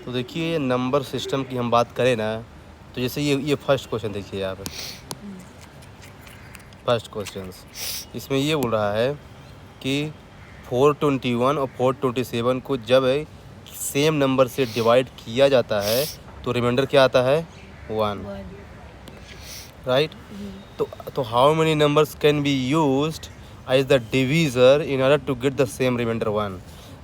तो देखिए number system की हम बात करें ना, तो जैसे ये फर्स्ट क्वेश्चन देखिए आप। फर्स्ट क्वेश्चन इसमें ये बोल रहा है कि 421 और 427 को जब सेम नंबर से डिवाइड किया जाता है तो रिमाइंडर क्या आता है? 1, राइट। तो how many numbers can be used as the divisor in order to get the same remainder 1?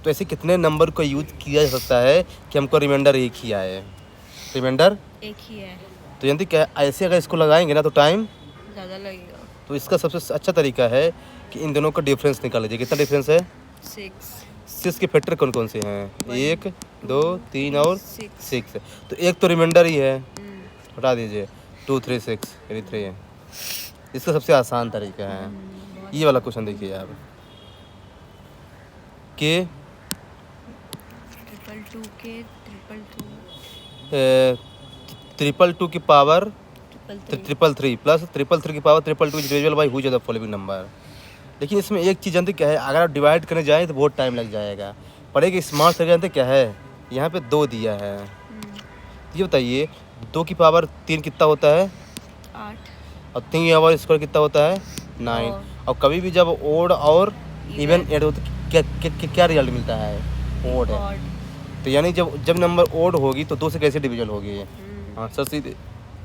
तो ऐसे कितने नंबर को यूज किया जा सकता है कि हमको रिमाइंडर एक ही आए? रिमाइंडर एक ही है, तो जानती क्या, ऐसे अगर इसको लगाएंगे ना तो टाइम ज़्यादा लगेगा। तो इसका सबसे अच्छा तरीका है कि इन दोनों का डिफरेंस निकाल लीजिए। कितना डिफरेंस है? 6 के फैक्टर कौन कौन से हैं? 1, 2, 3 और 6। तो एक तो रिमाइंडर ही है, हटा दीजिए। 2, 3, 6 यानी 3 है। इसका सबसे आसान तरीका है ये वाला क्वेश्चन। देखिए आप कि 222 के 222 की पावर 333 333 प्लस 333 की power 222 is divisible by whose of the following number. लेकिन इसमें एक चीज़ जानते क्या है, अगर आप डिवाइड करने जाएँ तो बहुत टाइम लग जाएगा। पर एक स्मार्ट तरीका जानते क्या है, यहाँ पे 2 दिया है। ये बताइए 2 की पावर 3 कितना होता है? 8 और 3 की पावर स्क्वायर कितना होता है? 9। और कभी भी जब ओड और इवन ऐड होता है क्या रिजल्ट मिलता है? ओड है। तो यानी जब नंबर ओड होगी तो 2 से कैसे डिविजन होगी? हाँ सर सीधे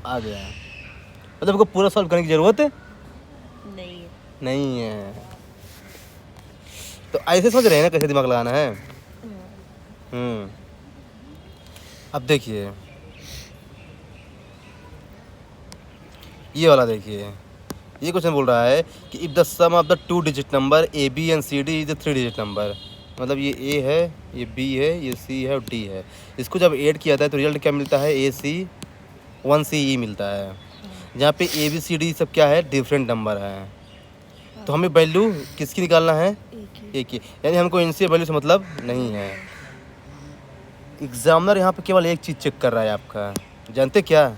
आ गया। मतलब आपको पूरा सॉल्व करने की ज़रूरत नहीं है। तो ऐसे सोच रहे हैं ना कैसे दिमाग लगाना है। अब देखिए ये वाला देखिए, ये क्वेश्चन बोल रहा है कि if the sum of the 2 digit number A B and C D is the 3 digit number. मतलब ये ए है, ये बी है, ये सी है और डी है। इसको जब ऐड किया जाता है तो रिजल्ट क्या मिलता है? ए सी 1 सी ई मिलता है। जहाँ पे ए बी सी डी सब क्या है? डिफरेंट नंबर है। तो हमें वैल्यू किसकी निकालना है? एक ही। यानी हमको इनसे वैल्यू से मतलब नहीं है। एग्जामिनर यहाँ पे केवल एक चीज़ चेक कर रहा है आपका, जानते क्या?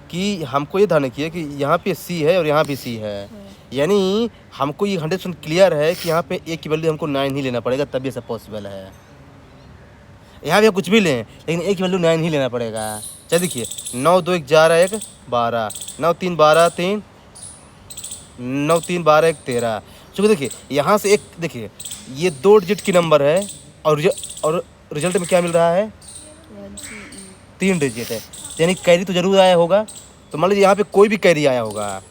कि हमको ये ध्यान रखिए कि यहाँ पे सी है और यहाँ भी सी है। यानी हमको ये 100% क्लियर है कि यहाँ पे ए की वैल्यू हमको 9 ही लेना पड़ेगा, तभी ऐसा पॉसिबल है। यहाँ पे हम कुछ भी लें लेकिन ए की वैल्यू 9 ही लेना पड़ेगा। चलिए देखिए 9 2 1 11 1 12, 9 3 12 3, 9 3 12 1 13। चूँकि देखिए यहाँ से एक देखिए ये 2 डिजिट की नंबर है और रिजल्ट में क्या मिल रहा है? 3 डिजिट है। यानी कैरी तो जरूर आया होगा। तो मान लीजिए यहाँ पे कोई भी कैरी आया होगा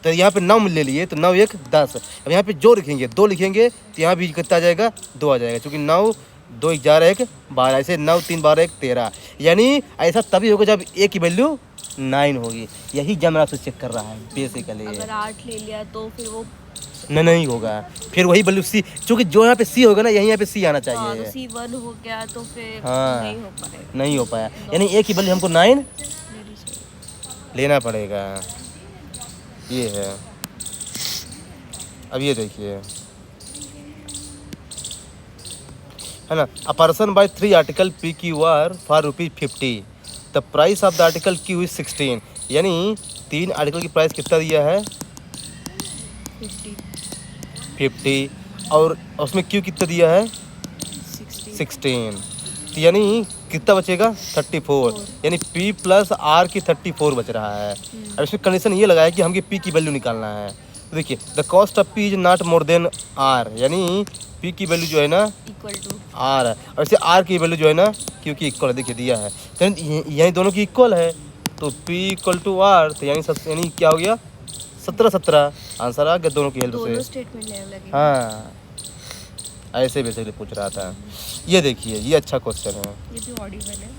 तो यहाँ पे 9 ले लिए तो 9 1 10। अब यहाँ पे जो लिखेंगे 2 लिखेंगे तो यहाँ भी कितना आ जाएगा? 2 आ जाएगा। क्योंकि 9 2 11 1 12, ऐसे 9 3 12 1 13। यानी ऐसा तभी होगा जब ए की वैल्यू 9 होगी। यही जमरा से चेक कर रहा है बेसिकली। अगर 8 ले लिया तो फिर वो नहीं होगा, फिर वही वैल्यू सी, क्योंकि जो यहाँ पे सी होगा ना यहीं यहाँ पे सी आना चाहिए। तो C1 हो गया तो फिर हाँ नहीं हो पाएगा। नहीं हो पाया। यानी ए की वैल्यू हमको 9 लेना पड़ेगा। ये है। अब ये देखिए है ना, a person by 3 article P Q R for ₹50, the price of the article Q is 16। यानी 3 आर्टिकल की प्राइस कितना दिया है? 50 और उसमें क्यू कितना दिया है? 16। तो यानी कितना बचेगा? 34। यानी P प्लस R की 34 बच रहा है। अब इसमें कंडीशन ये लगा है कि हमको P की वैल्यू निकालना है। तो देखिए the cost of P is not more than R। यानी P की वैल्यू जो है ना इक्वल टू R है और इसे R की वैल्यू जो है ना Q की इक्वल है। देखिए दिया है तो यानी दोनों की इक्वल है तो P इक्वल टू R। तो यानी क्या हो गया? 17 आंसर आ गया दोनों की हेल्प से। दोनों स्टेटमेंट लेने लगे। हाँ ऐसे बेसिकली पूछ रहा था। ये देखिए ये अच्छा क्वेश्चन है। ये भी ऑडिबल है।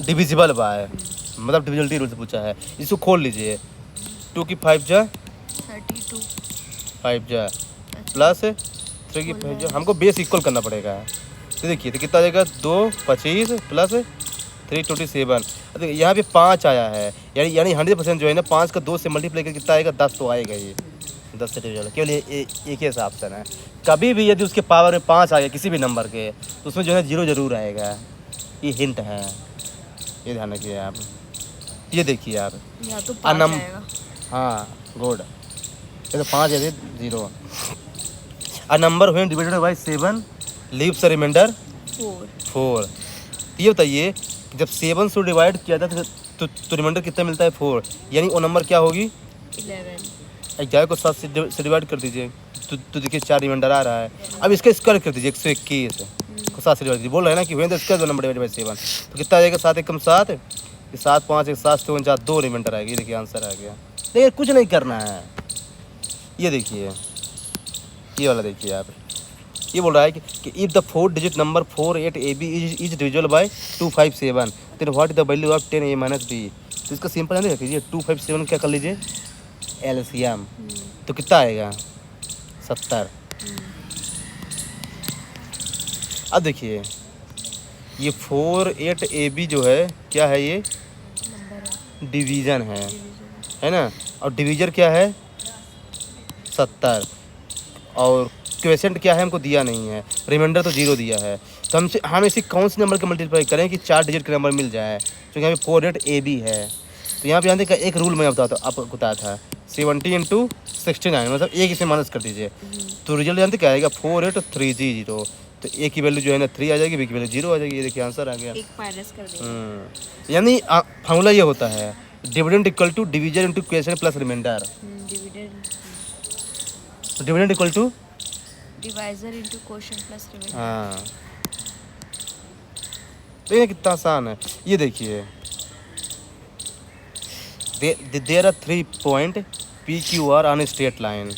डिविजिबल बाय मतलब डिविजिबिलिटी रूल से पूछा है। इसको खोल लीजिए। 2 की 5 जा 32 5 जा प्लस 3 की 5 जा। हमको बेस इक्वल करना पड़ेगा। तो देखिए तो कितना आ जाएगा? 2 25 प्लस 3 27। देखिए यहाँ पे 5 आया है। यानी 100% जो है ना 5 का 2 से मल्टीप्लाई करके कितना आएगा? 10 तो आएगा। ये 10 से डिविजिबल केवल एक ही ऐसा ऑप्शन है। कभी भी यदि उसके पावर में 5 आ गया किसी भी नंबर के तो उसमें जो है 0 जरूर आएगा। ये हिंट है, ये ध्यान रखिए आप। ये देखिए आप या तो 5 आएगा। हाँ गुड। ये तो 5 है 0। A number when divided by 7 leaves a remainder 4 4। ये बताइए कि जब 7 से डिवाइड किया था तो रिमाइंडर कितना मिलता है 4, यानी वो नंबर क्या होगी 11 11 को 7 से डिवाइड कर दीजिए तो देखिए 4 रिमाइंडर आ रहा है। अब इसका स्क्वायर कर दीजिए 121 को 7 से डिवाइड कीजिए। बोल रहे हैं ना कि when the square number divide by 7 तो कितना आ जाएगा 7 एकम 7, 7 5 1 7 7 4 2 रिमाइंडर आएगी। देखिए आंसर आ गया। देखिए कुछ नहीं करना है। ये देखिए ये वाला देखिए आप, ये बोल रहा है कि if the 4 digit number 48 AB is divisible by 257 then what is the value of 10A minus B। तो इसका सिंपल आंसर कीजिए 257 क्या कर लीजिए एलसीएम, तो कितना आएगा 70। अब देखिए ये 48AB जो है क्या है, ये नंबर है डिवीज़न है डिवीजन ना, और डिवीजर क्या है 70, और क्वेश्चन क्या है हमको दिया नहीं है, रिमाइंडर तो 0 दिया है। तो हम इसी कौन से नंबर के मल्टीप्लाई करें कि 4 डिजिट का नंबर मिल जाए, क्योंकि यहाँ पे 48AB है। तो यहाँ पे जानते हैं एक रूल मैं आपको बताया था 70 × 69, मतलब एक इसे माइनस कर दीजिए तो रिजल्ट जानते क्या आएगा 48330। तो ए की वैल्यू जो है ना 3 आ जाएगी, बी की वैल्यू 0 आ जाएगी। ये देखिए आंसर आ गया। एक माइनस कर देंगे यानी फार्मूला ये होता है dividend equal to division into question plus remainder. Dividend dividend equal to divisor into quotient plus remainder. हाँ, देखिए कितना आसान है। ये देखिए there are 3 point PQR on straight line.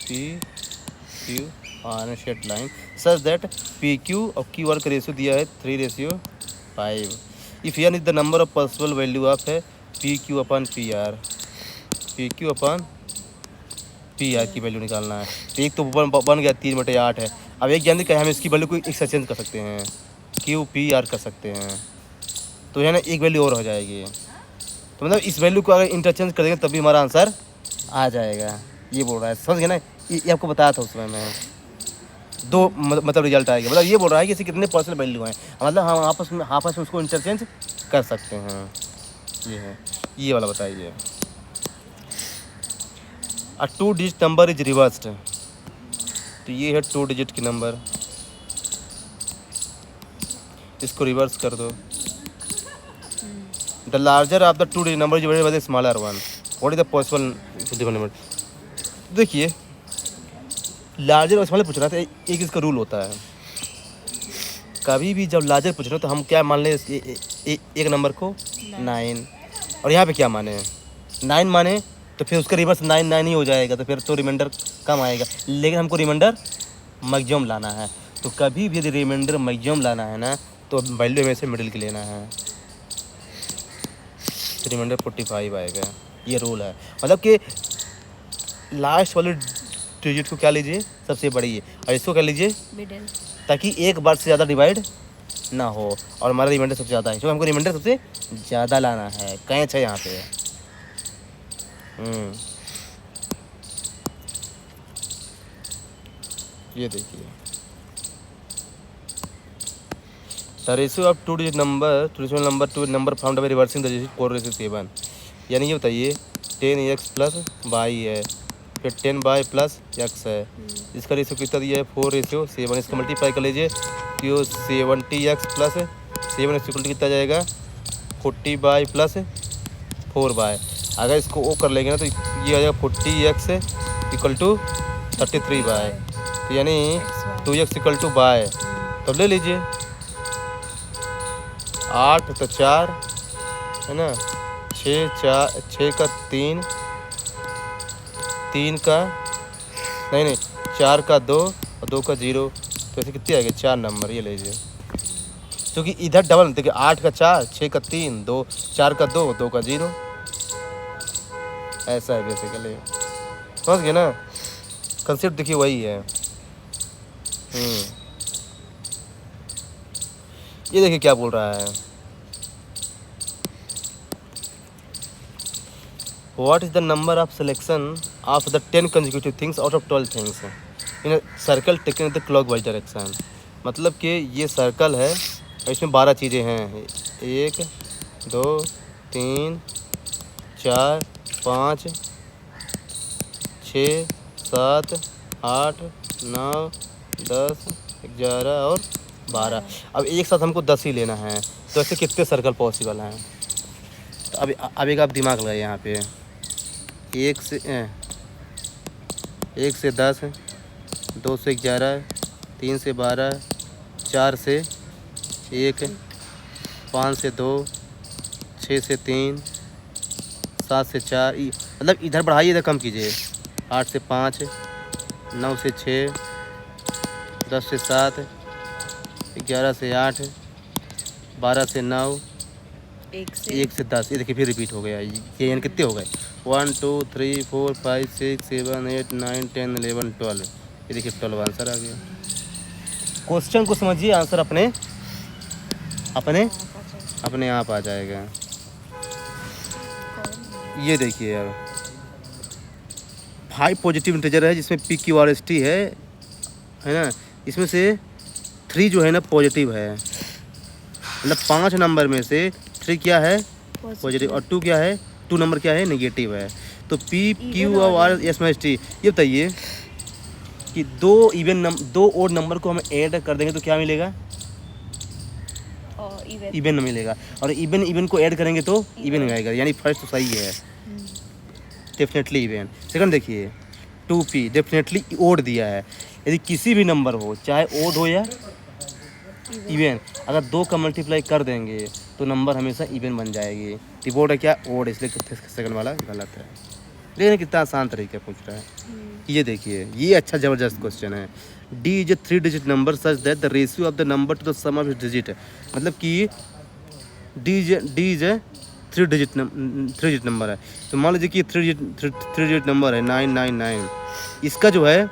PQ on straight line such that PQ और QR का ratio दिया है 3:5। If n is the number of possible value of है PQ upon PR, PQ upon PR की value निकालना है। तो एक तो बन गया 3/8 है। अब एक जानते क्या हम इसकी वैल्यू को एक्सचेंज कर सकते हैं, QPR कर सकते हैं, तो है ना एक वैल्यू और हो जाएगी। तो मतलब इस वैल्यू को अगर इंटरचेंज कर देंगे तभी हमारा आंसर आ जाएगा। ये बोल रहा है, समझ गए ना, ये आपको बताया था उसमें मैं। दो मतलब रिजल्ट आएगा, मतलब ये बोल रहा है कि इसके कितने पर्सेंट वैल्यू हैं, मतलब हम आपस में उसको इंटरचेंज कर सकते हैं। ये है, ये वाला बताइए। अ 2 डिजिट नंबर इज रिवर्स्ड, तो ये है 2 डिजिट की नंबर, इसको रिवर्स कर दो। The larger of the 2 digit number is divided by the smaller one, what is the possible number. देखिए लार्जर और स्मॉलर पूछ रहा था, एक इसका रूल होता है, कभी भी जब लार्जर पूछ रहे हो तो हम क्या मान लें एक नंबर को 9, और यहाँ पे क्या माने 9 माने, तो फिर उसका रिवर्स 9 ही हो जाएगा, तो फिर तो रिमाइंडर कम आएगा। लेकिन हमको रिमाइंडर मैक्सिमम लाना है, तो कभी भी यदि रिमाइंडर मैक्सिमम लाना है ना तो वैल्यू में से मिडिल की लेना है, तो रिमाइंडर 45 आएगा। ये रूल है, मतलब कि लास्ट वाले डिजिट को क्या लीजिए सबसे बड़ी है, और इसको क्या लीजिए मिडिल, ताकि एक बार से ज़्यादा डिवाइड ना हो। और हमारा रिमाइंडर सबसे ज़्यादा है, क्योंकि हमको रिमाइंडर सबसे ज़्यादा लाना है। कैच है यहाँ पे। ये देखिए the ratio of 2 digit number two number found by reversing the digit 4:7, यानी ये बताइए 10x प्लस y है, फिर 10y प्लस x है, इसका रेशियो कितना दिया है 4:7। इसको मल्टीप्लाई कर लीजिए क्यों 70x प्लस 7 कितना जाएगा 40y प्लस 4y। अगर इसको वो कर लेंगे ना तो ये आ जाएगा 40x इक्वल टू 33y, तो यानी 2x इक्वल टू y। तब ले लीजिए 8 तो 4 है ना, 6 का 3 का नहीं 4 का 2 और 2 का 0, तो ऐसे कितने आएंगे 4 नंबर। ये लीजिए, क्योंकि इधर डबल देखिए 8 का 4, 6 का 3, 2 4 का 2, 2 का 0, ऐसा है बेसिकली। समझ गए ना, कंसेप्ट देखिए वही है। ये देखिए क्या बोल रहा है, what is the number of selection of the 10 consecutive things out of 12 things in a circle taken in the clockwise direction. मतलब कि ये सर्कल है, इसमें 12 चीज़ें हैं, 1 2 3 4 5 6 7 8 9 10 11 और 12। अब एक साथ हमको 10 ही लेना है, तो ऐसे कितने सर्कल पॉसिबल हैं? तो अब एक आप दिमाग लगाइए यहाँ पे। 1 से 10, 2 से 11, 3 से 12, 4 से 1, 5 से 2, 6 से 3, 7 से 4, मतलब इधर बढ़ाइए इधर कम कीजिए। 8 से 5, 9 से 6, 10 से 7, 11 से 8, 12 से 9, 1 से 10। ये देखिए फिर रिपीट हो गया। ये यानी कितने हो गए? 1 2 3 4 5 6 7 8 9 10 11 12। ये देखिए 12 आंसर आ गया। क्वेश्चन को समझिए, आंसर अपने अपने अपने आप आ जाएगा। ये देखिए यार, 5 पॉजिटिव इंटीजर है जिसमें P Q R S T है ना। इसमें से 3 जो है ना पॉजिटिव है, मतलब 5 नंबर में से 3 क्या है? पॉजिटिव। और 2 क्या है? 2 नंबर क्या है? नेगेटिव है। तो पी क्यू आर एस में एस टी। ये बताइए कि 2 ओड नंबर को हम ऐड कर देंगे तो क्या मिलेगा? इवन मिलेगा। और इवन को ऐड करेंगे तो इवन आएगा, यानी फर्स्ट तो सही है, डेफिनेटली इवन। सेकंड देखिए 2p डेफिनेटली ओड दिया है। यदि किसी भी नंबर हो, चाहे ओड हो या इवन, अगर 2 का मल्टीप्लाई कर देंगे तो नंबर हमेशा इवन बन जाएगी। कीबोर्ड है क्या? ओड, इसलिए सेकंड वाला गलत है। लेकिन कितना आसान तरीका पूछ रहा है। ये देखिए, ये अच्छा ज़बरदस्त क्वेश्चन है। D is a 3 digit number such that the ratio of the number to the sum of its digit. मतलब कि D is a 3 digit number है। तो मान लीजिए कि 3 डिजिट नंबर है 999। इसका जो है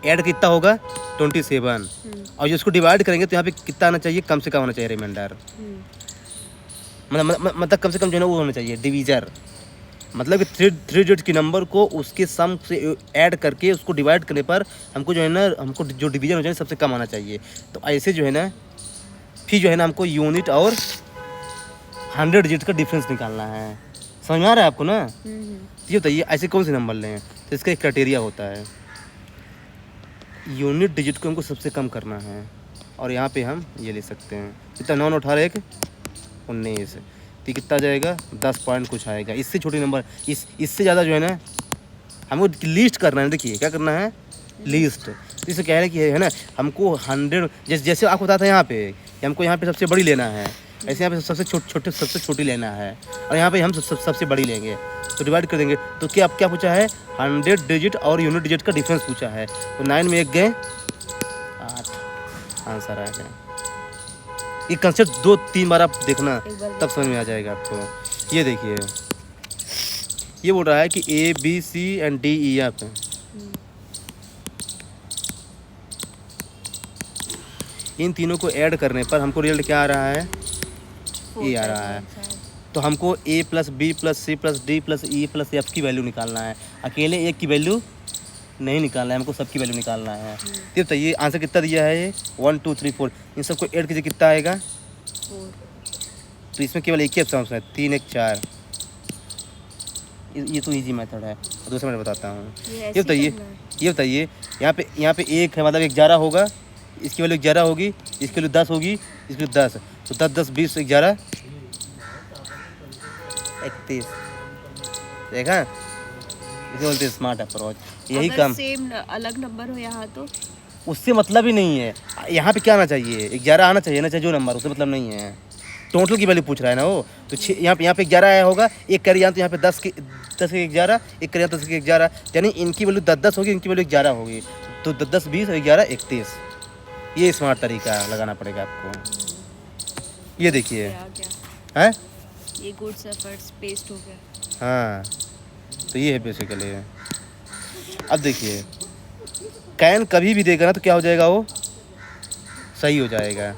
ऐड कितना होगा? 27। और इसको डिवाइड करेंगे तो यहाँ पे कितना आना चाहिए? कम से कम आना चाहिए रिमाइंडर। मतलब कम से कम जो है ना वो होना चाहिए डिवीजर। मतलब कि 3 डिजिट की नंबर को उसके सम से ऐड करके उसको डिवाइड करने पर हमको जो है ना, हमको जो डिवीजन हो जाए सबसे कम आना चाहिए। तो ऐसे जो है ना, फिर जो है ना हमको यूनिट और 100 डिजिट का डिफरेंस निकालना है। समझ में आ रहा है आपको ना? ये बताइए ऐसे कौन से नंबर लें? तो इसका एक क्राइटेरिया होता है, यूनिट डिजिट को हमको सबसे कम करना है। और यहाँ पे हम ये ले सकते हैं, कितना? 9 18 1 19। तो कितना जाएगा? 10 पॉइंट कुछ आएगा। इससे छोटे नंबर, इससे ज़्यादा जो है ना हमको लिस्ट करना है। देखिए क्या करना है? लिस्ट। तो इसे कह रहे हैं कि है ना हमको 100, जैसे आपको बताया था यहाँ पे, हमको यहाँ पे सबसे बड़ी लेना है, ऐसे यहाँ पे सबसे छोटी लेना है, और यहाँ पे हम सबसे बड़ी लेंगे। तो डिवाइड कर देंगे तो क्या पूछा है? 100 डिजिट और यूनिट डिजिट का डिफरेंस पूछा है। तो 9 में 1 गए 8, आंसर आ गया। ये कंसेप्ट 2-3 बार आप देखना, तब समझ में आ जाएगा आपको। ये देखिए, ये बोल रहा है कि A B C and D E F, इन तीनों को ऐड करने पर हमको रिजल्ट क्या आ रहा है? ए आ रहा है। तो हमको A + B + C + D + E + F की वैल्यू निकालना है। अकेले एक की वैल्यू नहीं निकालना है, हमको सबकी वैल्यू निकालना है। तो बताइए आंसर कितना दिया है? ये 1 2 3 4। इन सबको ऐड कीजिए, कितना आएगा? 4। तो इसमें केवल एक ही ऑप्शन है, 3 1 4। ये तो इजी मेथड है, दूसरा मैं बताता हूँ। ये बताइए यहाँ पे 1 है, मतलब 11 होगा, इसकी वैल्यू 11 होगी, इसकी वैल्यू 10 होगी, इसकी वैल्यू 10। तो 10 10 20 11 31। देखा, इसे बोलते हैं स्मार्ट अप्रोच। यही काम। सेम अलग नंबर हो यहाँ तो उससे मतलब ही नहीं है। यहाँ पे क्या आना चाहिए? 11 आना चाहिए ना, चाहे जो नंबर, उससे मतलब नहीं है। टोटल की वैल्यू पूछ रहा है ना वो। तो यहाँ पे 11 आया होगा, एक कर यहाँ, तो यहाँ पे 10 के 11, एक कर 10 के 11, यानी इनकी वैल्यू 10 10 होगी, इनकी वैल्यू 11 होगी। तो 10 10 20 11 31। ये स्मार्ट तरीका लगाना पड़ेगा आपको। ये देखिए है, ये गुड्स एफर्ट्स पेस्ट हो गया। हाँ, तो ये है बेसिकली। अब देखिए कैन कभी भी देगा ना तो क्या हो जाएगा? वो सही हो जाएगा,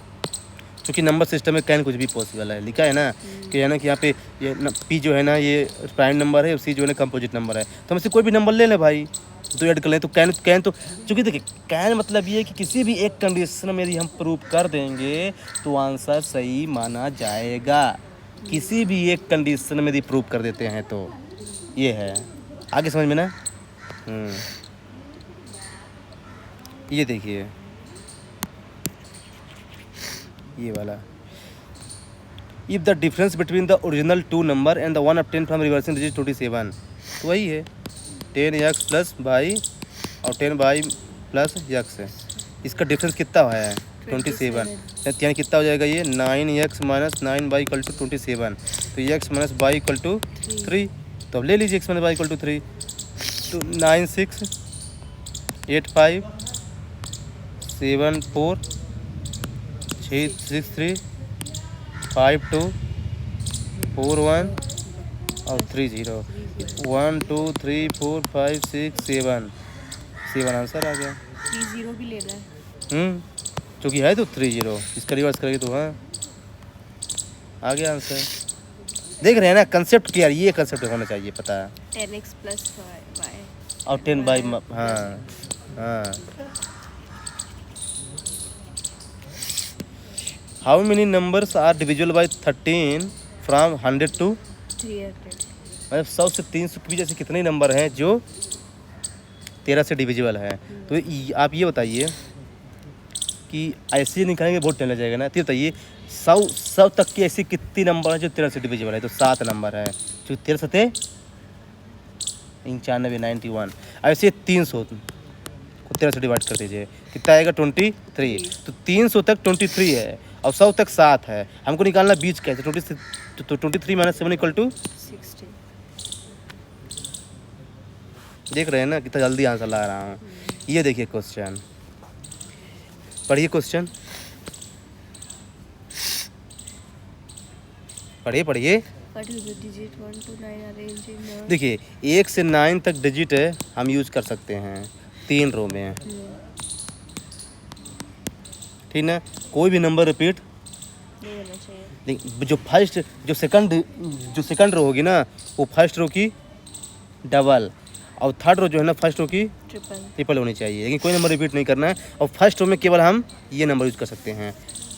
क्योंकि नंबर सिस्टम में कैन कुछ भी पॉसिबल है। लिखा है ना कि है ना कि यहाँ पे ये पी जो है ना ये प्राइम नंबर है, सी जो है ना कंपोजिट नंबर है। तो हम इससे कोई भी नंबर ले लें भाई, तो ऐड कर लें। तो कैन तो चूँकि देखिए कैन मतलब ये है कि किसी भी एक कंडीशन में यदि हम प्रूव कर देंगे तो आंसर सही माना जाएगा। किसी भी एक कंडीशन में यदि प्रूव कर देते हैं तो ये है। आगे समझ में ना? ये देखिए ये वाला, if the difference between the original two number and the one obtained from reversing digit 27, तो वही है 10x प्लस वाई और 10y प्लस x है। इसका डिफरेंस कितना है 27, यानी कितना हो जाएगा ये 9x minus 9y equal to 27, तो x minus y equal to 3, तो अब ले लीजिए x minus y equal to 3, तो 9 6 8 5 7 4 6 6 3 5 2 4 1 और 3 0, 1 2 3 4 5 6 7 7 आंसर आ गया। 30 भी लेना है। क्योंकि है तो 30, इसका रिवर्स करेंगे तो हाँ आ गया आंसर। देख रहे हैं ना कंसेप्ट क्लियर, ये कंसेप्ट होना चाहिए पता है। 10x प्लस y और 10 बाई हाँ हाँ। How many numbers are divisible by 13 from 100 to 300? मतलब 100 से 300 के बीच ऐसे कितने नंबर हैं जो 13 से डिविजिबल है। तो आप ये बताइए कि ऐसे निकालेंगे बहुत टाइम लग जाएगा ना। तो बताइए 100 तक की ऐसी कितनी नंबर है जो 13 से डिविजिबल है, तो 7 नंबर है जो 13 सते 95 91। ऐसे 300 को 13 से डिवाइड कर दीजिए कितना आएगा 23, तो 300 तक 23 है और 100 तक 7 है। हमको निकालना बीच का है तो 23 माइनस 7 इक्वल टू 60। देख रहे हैं ना कितना जल्दी आंसर ला रहा हूँ। ये देखिए क्वेश्चन, पढ़िए क्वेश्चन, पढ़िए। देखिए 1 से 9 तक डिजिट है हम यूज कर सकते हैं 3 रो में, ठीक ना। कोई भी नंबर रिपीट नहीं होना चाहिए। जो सेकंड रो होगी ना वो फर्स्ट रो की डबल और थर्ड रो जो है ना फर्स्ट रो की ट्रिपल होनी चाहिए, लेकिन कोई नंबर रिपीट नहीं करना है। और फर्स्ट रो में केवल हम ये नंबर यूज कर सकते हैं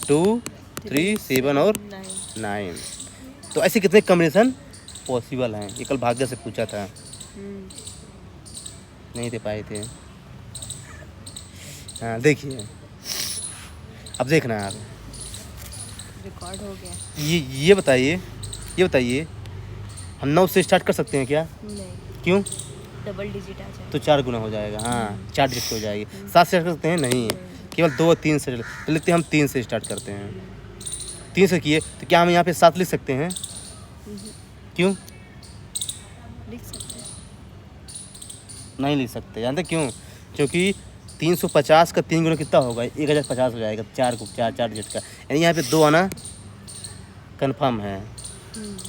2 3 7 और 9। तो ऐसे कितने कॉम्बिनेशन पॉसिबल हैं, ये कल भाग्य से पूछा था, नहीं दे पाए थे। हाँ देखिए अब देखना है आप, रिकॉर्ड हो गया। ये बताइए हम 9 से स्टार्ट कर सकते हैं क्या? नहीं, क्यों? डबल डिजिट आ जाए तो 4 गुना हो जाएगा। हाँ 4 डिजिट हो जाएगी। 7 से स्टार्ट कर सकते हैं? नहीं, केवल 2 और 3 से। तो लेते हैं हम 3 से स्टार्ट करते हैं। 3 से किए तो क्या हम यहाँ पे 7 लिख सकते हैं? क्यों लिख सकते हैं? नहीं लिख सकते। जानते क्यों? क्योंकि 350 का 3 गुना कितना होगा? 1050 हो जाएगा 4 डिजिट का, यानी यहाँ पे 2 आना कन्फर्म है।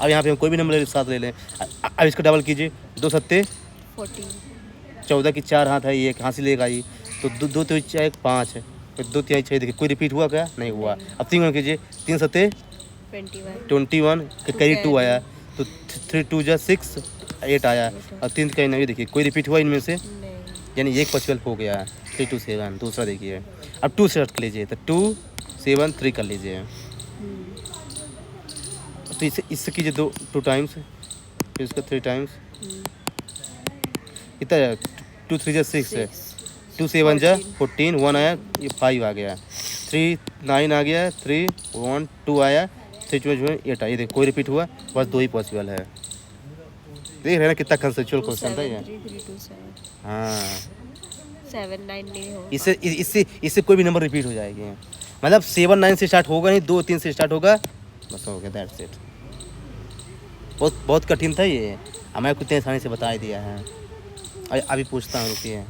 अब यहाँ पे हम कोई भी नंबर 7 ले लें। अब इसका डबल कीजिए, 2 सत्ते 14 की 4 हाथ है, ये एक हाथ से लेगा ये, तो 2 तो 1 5 है, फिर 2 3 6। देखिए कोई रिपीट हुआ क्या? नहीं हुआ। अब 3 गुना कीजिए, 3 सत्ते 21 कैरी 2 आया, तो 3 2 जा 6 8 आया, और 3 कहीं नहीं। देखिए कोई रिपीट हुआ इनमें से, यानी एक पॉसिबल हो गया 3 2 7। दूसरा देखिए, अब 2 से स्टार्ट कर लीजिए, तो 2 7 3 कर लीजिए। तो इससे कीजिए 2 टाइम्स, फिर इसका 3 टाइम्स, कितना है? 2 3 जा 6 है, 2 7 जा 14, 1 आया, ये 5 आ गया, 3 9 आ गया, 3 1 2 आया, 3 8 आया। देखो कोई रिपीट हुआ, बस 2 ही पॉसिबल है। देख रहे हैं ना कितना कंसेप्चुअल क्वेश्चन था ये। हाँ 7 9 नहीं होगा। इससे कोई भी नंबर रिपीट हो जाएगी। मतलब 7 9 से स्टार्ट होगा नहीं, 2 3 से स्टार्ट होगा, बस हो गया, दैट्स इट। बहुत कठिन था ये, हमें कितने आसानी से बता दिया है। अभी पूछता हूँ, रुकिए।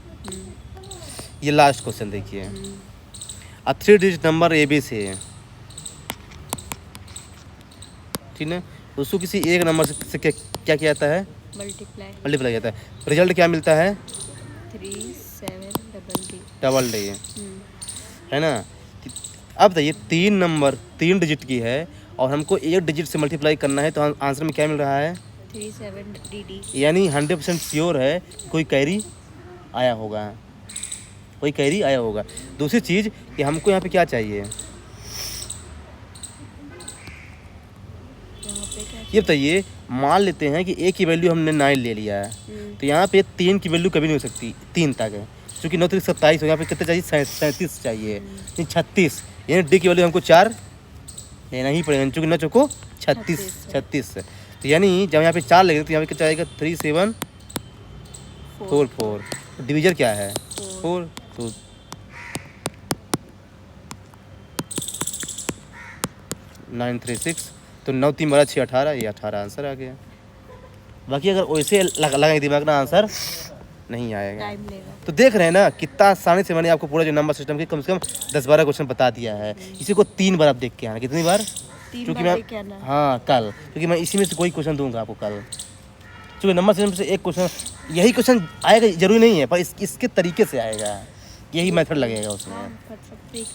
ये लास्ट क्वेश्चन देखिए। अब 3 डिजिट नंबर ABC है, ठीक है। उसको किसी एक नंबर से क्या किया जाता है? मल्टीप्लाई जाता है। रिजल्ट क्या मिलता है? 3 7 डबल डी है ना। अब बताइए 3 नंबर 3 डिजिट की है और हमको एक डिजिट से मल्टीप्लाई करना है, तो आंसर में क्या मिल रहा है? 3 7 DD। यानी 100% श्योर है कोई कैरी आया होगा, कोई कैरी आया होगा। दूसरी चीज़ कि हमको यहाँ पे क्या चाहिए, ये बताइए। मान लेते हैं कि A की वैल्यू हमने 9 ले लिया है, तो यहाँ पे 3 की वैल्यू कभी नहीं हो सकती, 3 तक है। चूँकि 9 3 27 हो, यहाँ पे कितने चाहिए 37 चाहिए, 36, यानी डी की वैल्यू हमको 4 लेना ही पड़ेगा, चूँकि 9 चौको 36 36। तो यानी जब यहाँ पे 4 लगेंगे तो यहाँ पे कितना आएगा 3 7 4 4। डिवीजर क्या है 4, तो 9 3 6, तो 9 3 12 6 18, ये 18 आंसर आ गया। बाकी अगर वैसे लगाएंगे दिमाग ना आंसर नहीं आएगा। टाइम लेगा। तो देख रहे हैं ना कितना आसानी से मैंने आपको पूरा जो नंबर सिस्टम के कम से कम 10-12 क्वेश्चन बता दिया है। इसी को 3 बार आप देख के आना। कितनी बार? 3 क्योंकि बार मैं देख के आना। हाँ कल, क्योंकि मैं इसी में से कोई क्वेश्चन दूंगा आपको कल। क्योंकि नंबर सिस्टम से एक क्वेश्चन, यही क्वेश्चन आएगा जरूरी नहीं है, पर इसके तरीके से आएगा, यही मेथड लगेगा उसमें। हाँ, कर सकते हैं।